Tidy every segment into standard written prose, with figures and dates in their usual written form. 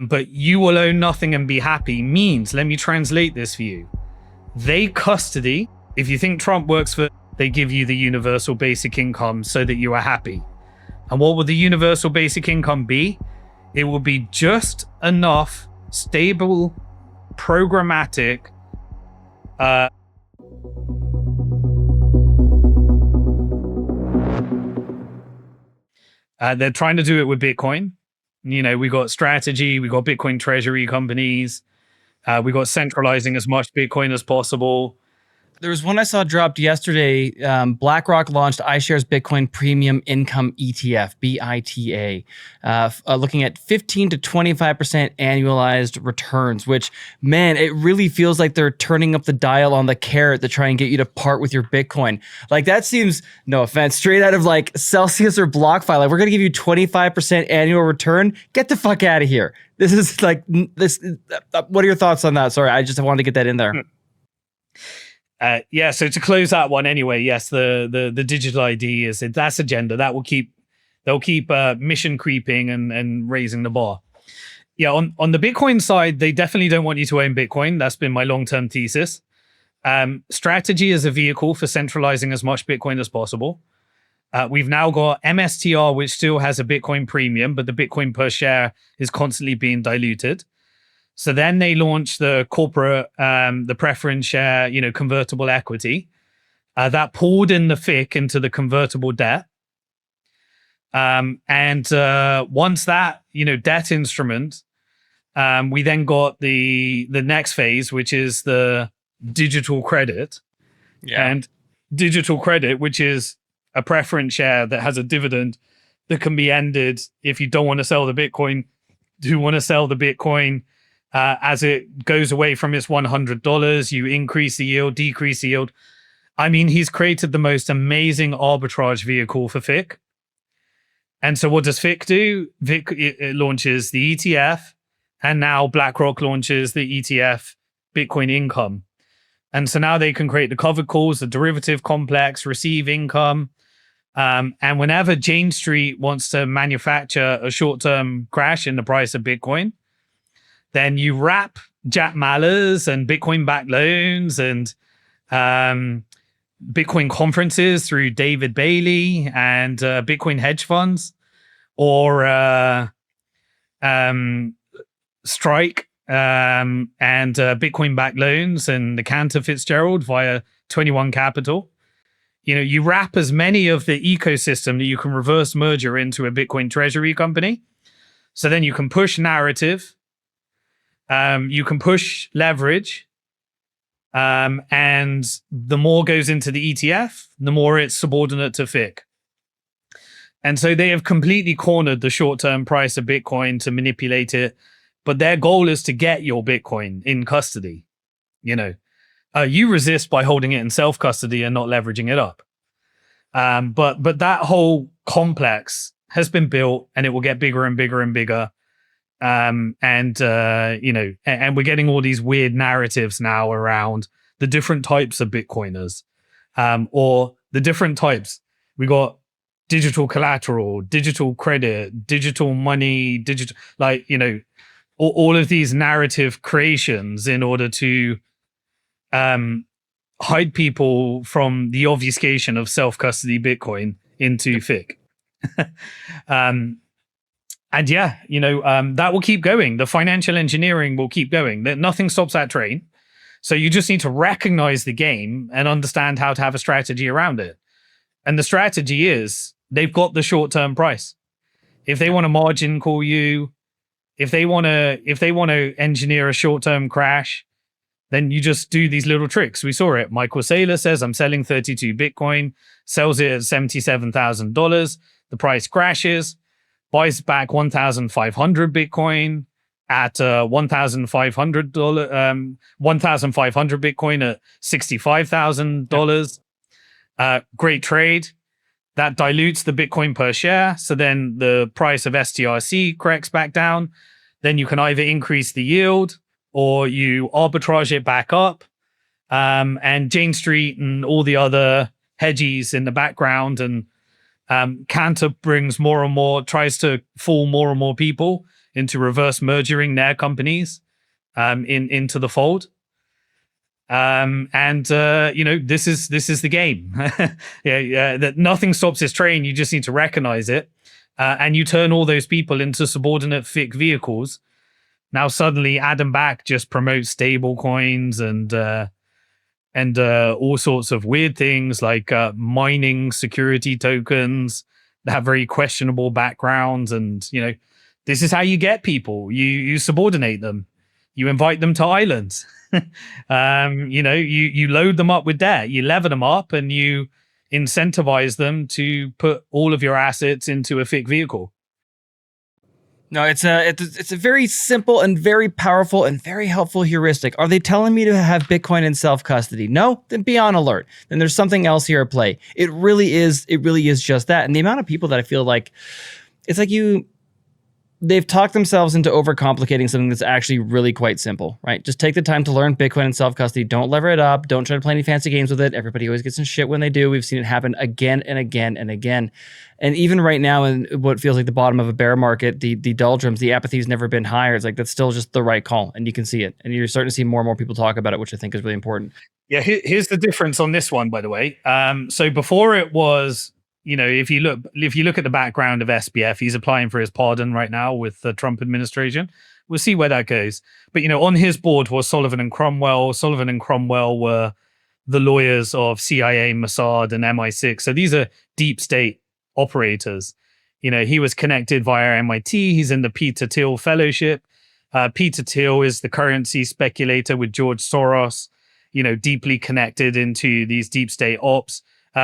but you will own nothing and be happy means, let me translate this for you. They custody, if you think Trump works for, they give you the universal basic income so that you are happy. And what will the universal basic income be? It will be just enough stable, programmatic, they're trying to do it with Bitcoin. You know, we got strategy, we got Bitcoin treasury companies, we got centralizing as much Bitcoin as possible. There was one I saw dropped yesterday. BlackRock launched iShares Bitcoin Premium Income ETF, BITA, looking at 15 to 25% annualized returns, which, man, it really feels like they're turning up the dial on the carrot to try and get you to part with your Bitcoin. Like, that seems, no offense, straight out of like Celsius or BlockFi. Like, we're going to give you 25% annual return. Get the fuck out of here. This is like, this. What are your thoughts on that? Sorry, I just wanted to get that in there. Yeah, so to close that one anyway, yes, the digital ID is that's agenda that will keep mission creeping and raising the bar. Yeah, on the Bitcoin side, they definitely don't want you to own Bitcoin. That's been my long-term thesis. Strategy is a vehicle for centralizing as much Bitcoin as possible. We've now got MSTR, which still has a Bitcoin premium, but the Bitcoin per share is constantly being diluted. So then they launched the corporate, the preference share, you know, convertible equity. That pulled in the FIC into the convertible debt. Once that, you know, debt instrument, we then got the next phase, which is the digital credit. Yeah. And digital credit, which is a preference share that has a dividend that can be ended if you don't want to sell the Bitcoin, do want to sell the Bitcoin. As it goes away from its $100, you increase the yield, decrease the yield. I mean, he's created the most amazing arbitrage vehicle for FIC. And so what does FIC do? It launches the ETF, and now BlackRock launches the ETF Bitcoin Income. And so now they can create the covered calls, the derivative complex, receive income. And whenever Jane Street wants to manufacture a short-term crash in the price of Bitcoin, then you wrap Jack Mallers and Bitcoin-backed loans and Bitcoin conferences through David Bailey and Bitcoin hedge funds, or Strike and Bitcoin-backed loans and the Cantor Fitzgerald via 21 Capital. You know, you wrap as many of the ecosystem that you can reverse merger into a Bitcoin treasury company. So then you can push narrative. You can push leverage, and the more goes into the ETF, the more it's subordinate to FIC. And so they have completely cornered the short-term price of Bitcoin to manipulate it. But their goal is to get your Bitcoin in custody. You know, you resist by holding it in self-custody and not leveraging it up. But that whole complex has been built, and it will get bigger and bigger and bigger. You know, and we're getting all these weird narratives now around the different types of Bitcoiners, or the different types. We got digital collateral, digital credit, digital money, digital, like, you know, all of these narrative creations in order to hide people from the obfuscation of self-custody Bitcoin into FIC. And yeah, you know, that will keep going. The financial engineering will keep going. Nothing stops that train. So you just need to recognize the game and understand how to have a strategy around it. And the strategy is they've got the short-term price. If they want to margin call you, if they want to engineer a short-term crash, then you just do these little tricks. We saw it. Michael Saylor says, I'm selling 32 Bitcoin, sells it at $77,000. The price crashes. Buys back 1,500 Bitcoin at $1,500 Bitcoin at $65,000. Great trade. That dilutes the Bitcoin per share. So then the price of STRC corrects back down. Then you can either increase the yield or you arbitrage it back up. And Jane Street and all the other hedgies in the background and Cantor brings more and more, tries to fool more and more people into reverse mergering their companies into the fold. This is the game. That nothing stops this train. You just need to recognize it, and you turn all those people into subordinate FIC vehicles. Now suddenly, Adam Back just promotes stable coins and all sorts of weird things like mining security tokens that have very questionable backgrounds. And this is how you get people. You subordinate them. You invite them to islands. You load them up with debt, you lever them up, and you incentivize them to put all of your assets into a FIC vehicle. No, it's a very simple and very powerful and very helpful heuristic. Are they telling me to have Bitcoin in self-custody? No? Then be on alert. Then there's something else here at play. It really is just that. And the amount of people that I feel like, it's like they've talked themselves into overcomplicating something that's actually really quite simple, right? Just take the time to learn Bitcoin and self-custody. Don't lever it up. Don't try to play any fancy games with it. Everybody always gets in shit when they do. We've seen it happen again and again and again. And even right now, in what feels like the bottom of a bear market, the doldrums, the apathy's never been higher. It's like, that's still just the right call. And you can see it. And you're starting to see more and more people talk about it, which I think is really important. Yeah, here's the difference on this one, by the way. So before it was, if you look at the background of SBF, he's applying for his pardon right now with the Trump administration. We'll see where that goes. But on his board was Sullivan and Cromwell. Sullivan and Cromwell were the lawyers of CIA, Mossad, and MI6. So these are deep state operators. He was connected via MIT. He's in the Peter Thiel Fellowship. Peter Thiel is the currency speculator with George Soros. Deeply connected into these deep state ops.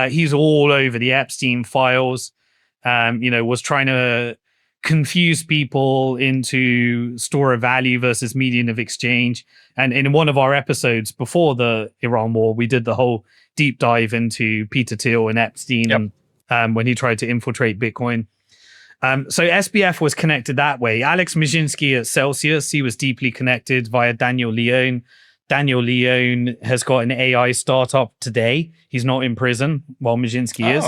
He's all over the Epstein files, was trying to confuse people into store of value versus median of exchange. And in one of our episodes before the Iran war, we did the whole deep dive into Peter Thiel and Epstein. Yep. And when he tried to infiltrate Bitcoin. So SBF was connected that way. Alex Mizhinsky at Celsius, he was deeply connected via Daniel Leone. Daniel Leone has got an AI startup today. He's not in prison, while Mizhinsky is,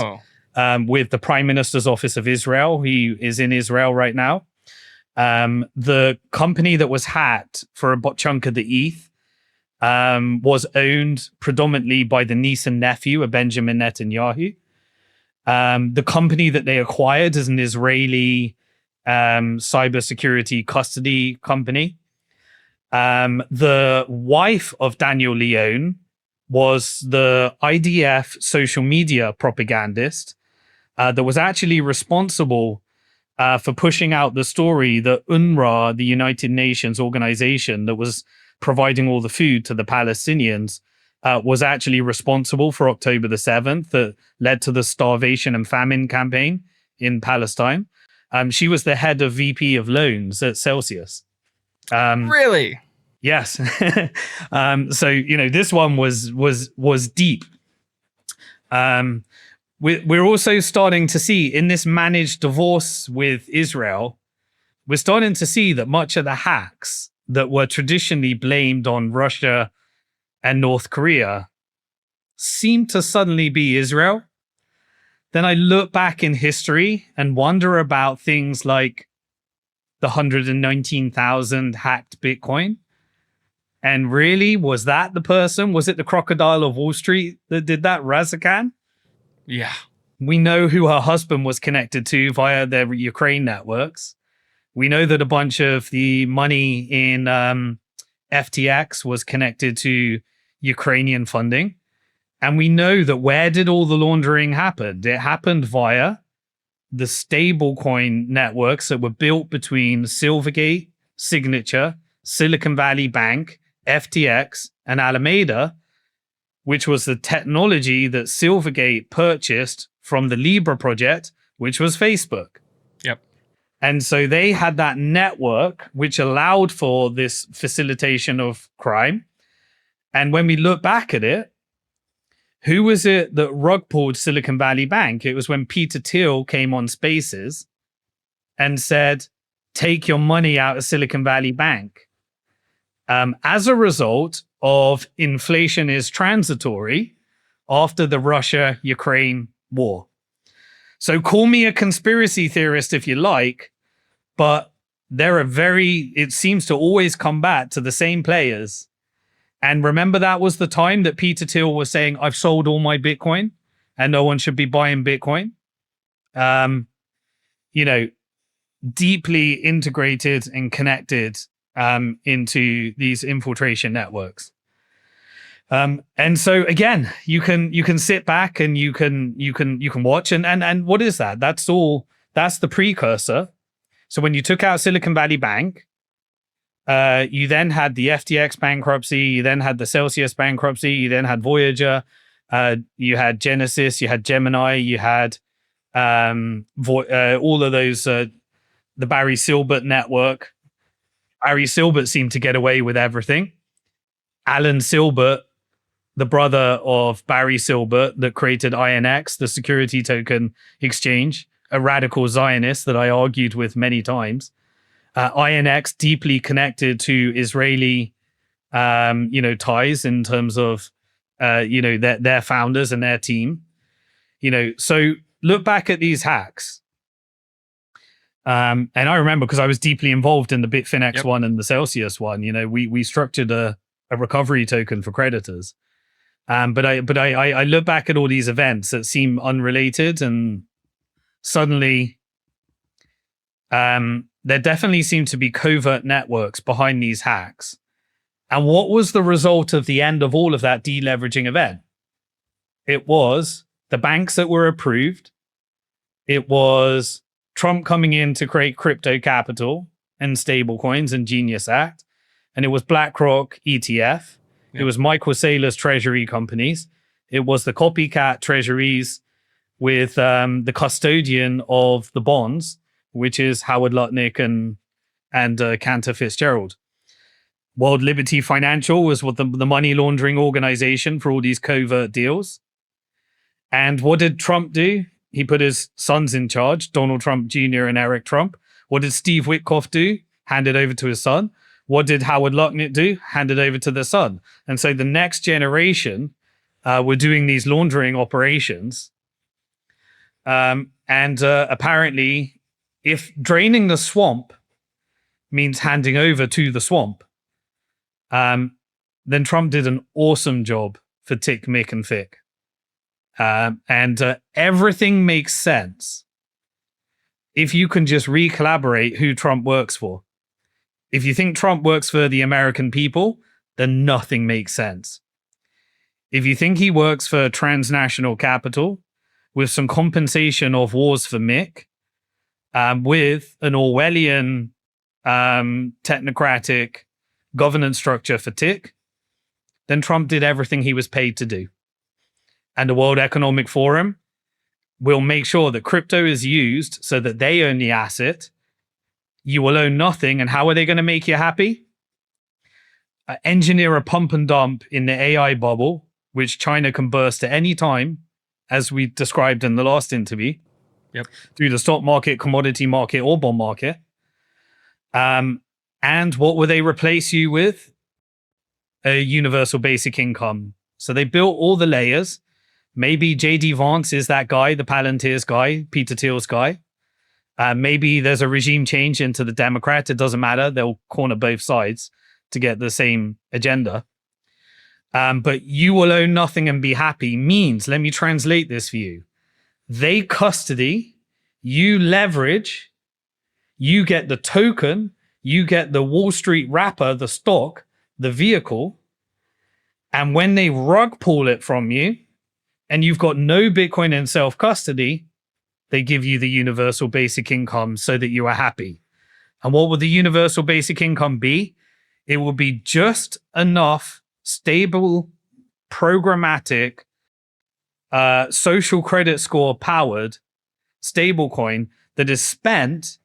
with the Prime Minister's Office of Israel. He is in Israel right now. The company that was hacked for a chunk of the ETH was owned predominantly by the niece and nephew of Benjamin Netanyahu. The company that they acquired is an Israeli cybersecurity custody company. The wife of Daniel Leone was the IDF social media propagandist that was actually responsible for pushing out the story that UNRWA, the United Nations organization that was providing all the food to the Palestinians, was actually responsible for October the 7th that led to the starvation and famine campaign in Palestine. She was the head of VP of loans at Celsius. Really? Yes. So, this one was deep. We're also starting to see in this managed divorce with Israel, we're starting to see that much of the hacks that were traditionally blamed on Russia and North Korea seem to suddenly be Israel. Then I look back in history and wonder about things like the 119,000 hacked Bitcoin. And really, was that the person? Was it the crocodile of Wall Street that did that, Razakhan? Yeah. We know who her husband was connected to via their Ukraine networks. We know that a bunch of the money in FTX was connected to Ukrainian funding. And we know that where did all the laundering happen? It happened via the stablecoin networks that were built between Silvergate, Signature, Silicon Valley Bank, FTX, and Alameda, which was the technology that Silvergate purchased from the Libra project, which was Facebook. Yep. And so they had that network, which allowed for this facilitation of crime. And when we look back at it, who was it that rug pulled Silicon Valley Bank? It was when Peter Thiel came on Spaces and said, take your money out of Silicon Valley Bank. As a result of inflation is transitory after the Russia-Ukraine war. So call me a conspiracy theorist if you like, but it seems to always come back to the same players. And remember, that was the time that Peter Thiel was saying, I've sold all my Bitcoin and no one should be buying Bitcoin. Deeply integrated and connected into these infiltration networks. And so again, you can sit back and you can watch and what is that? That's the precursor. So when you took out Silicon Valley Bank, you then had the FTX bankruptcy, you then had the Celsius bankruptcy, you then had Voyager, you had Genesis, you had Gemini, you had all of those, the Barry Silbert network. Barry Silbert seemed to get away with everything. Alan Silbert, the brother of Barry Silbert that created INX, the security token exchange, a radical Zionist that I argued with many times. INX deeply connected to Israeli, ties in terms of, their founders and their team. So look back at these hacks. And I remember because I was deeply involved in the Bitfinex one and the Celsius one. We structured a recovery token for creditors. But I look back at all these events that seem unrelated, and suddenly, there definitely seem to be covert networks behind these hacks. And what was the result of the end of all of that deleveraging event? It was the banks that were approved. It was Trump coming in to create crypto capital and stablecoins and Genius Act. And it was BlackRock ETF. It was Michael Saylor's treasury companies. It was the copycat treasuries with the custodian of the bonds, which is Howard Lutnick and Cantor Fitzgerald. World Liberty Financial was what the money laundering organization for all these covert deals. And what did Trump do? He put his sons in charge, Donald Trump Jr. and Eric Trump. What did Steve Witkoff do? Hand it over to his son. What did Howard Lutnick do? Hand it over to the son. And so the next generation were doing these laundering operations. Apparently, if draining the swamp means handing over to the swamp, then Trump did an awesome job for Tick, Mick, and Fick. Everything makes sense if you can just recollaborate who Trump works for. If you think Trump works for the American people, then nothing makes sense. If you think he works for transnational capital with some compensation of wars for Mick, with an Orwellian technocratic governance structure for Tick, then Trump did everything he was paid to do. And the World Economic Forum will make sure that crypto is used so that they own the asset. You will own nothing. And how are they going to make you happy? Engineer a pump and dump in the AI bubble, which China can burst at any time, as we described in the last interview, through the stock market, commodity market, or bond market. And what will they replace you with? A universal basic income. So they built all the layers. Maybe JD Vance is that guy, the Palantir's guy, Peter Thiel's guy. Maybe there's a regime change into the Democrat. It doesn't matter. They'll corner both sides to get the same agenda. But you will own nothing and be happy means, let me translate this for you. They custody, you leverage, you get the token, you get the Wall Street wrapper, the stock, the vehicle. And when they rug pull it from you and you've got no Bitcoin in self-custody, they give you the universal basic income so that you are happy. And what will the universal basic income be? It will be just enough stable, programmatic, social credit score powered stablecoin that is spent